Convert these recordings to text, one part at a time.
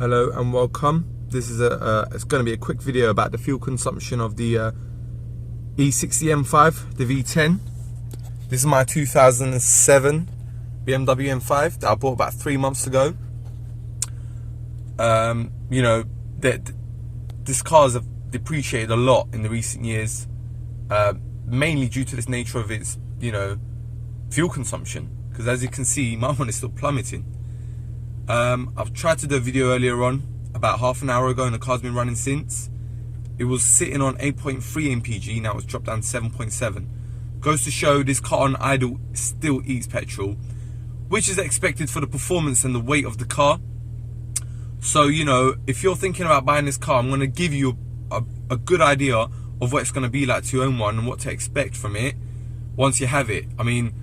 Hello and welcome. This is it's going to be a quick video about the fuel consumption of the e60 M5, the V10. This is my 2007 BMW M5 that I bought about 3 months ago. You know, this car has depreciated a lot in the recent years, mainly due to this nature of its, fuel consumption. Because as you can see, my one is still plummeting. I've tried to do a video earlier on, about half an hour ago, and the car's been running since. It was sitting on 8.3 mpg, now it's dropped down to 7.7. Goes to show this car on idle still eats petrol, which is expected for the performance and the weight of the car. So, if you're thinking about buying this car, I'm going to give you a good idea of what it's going to be like to own one and what to expect from it once you have it. I mean,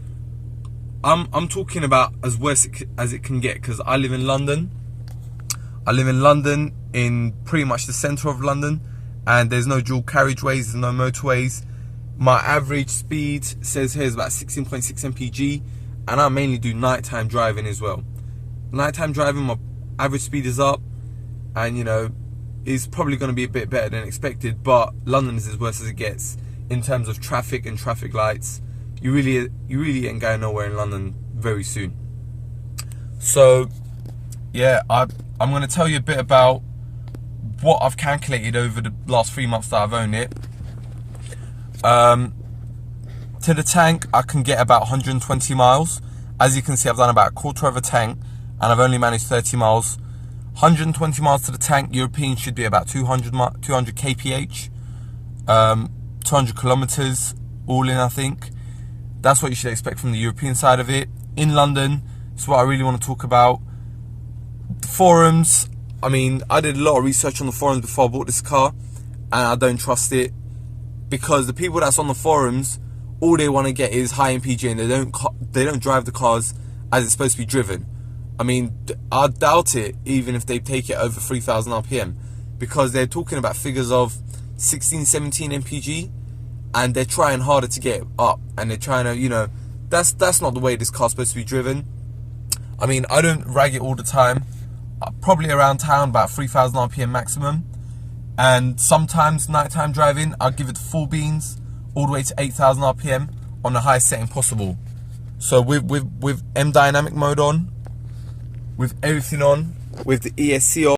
I'm talking about as worse as it can get, because I live in London. I live in London, in pretty much the centre of London, and there's no dual carriageways, there's no motorways. My average speed says here is about 16.6 mpg, and I mainly do nighttime driving as well. Nighttime driving, my average speed is up, and is probably going to be a bit better than expected, but London is as worse as it gets in terms of traffic and traffic lights. You really ain't going nowhere in London very soon. So yeah, I'm going to tell you a bit about what I've calculated over the last 3 months that I've owned it. To the tank, I can get about 120 miles. As you can see, I've done about a quarter of a tank, and I've only managed 30 miles. 120 miles to the tank. European should be about 200 kph, 200 kilometers all in, I think. That's what you should expect from the European side of it. In London, it's what I really want to talk about. The forums, I mean, I did a lot of research on the forums before I bought this car, and I don't trust it, because the people that's on the forums, all they want to get is high MPG, and they don't drive the cars as it's supposed to be driven. I mean, I doubt it, even if they take it over 3,000 RPM, because they're talking about figures of 16, 17 MPG, and they're trying harder to get it up, and they're trying to, that's not the way this car's supposed to be driven. I mean, I don't rag it all the time. Probably around town, about 3,000 RPM maximum. And sometimes nighttime driving, I'll give it full beans, all the way to 8,000 RPM on the highest setting possible. So with M dynamic mode on, with everything on, with the ESC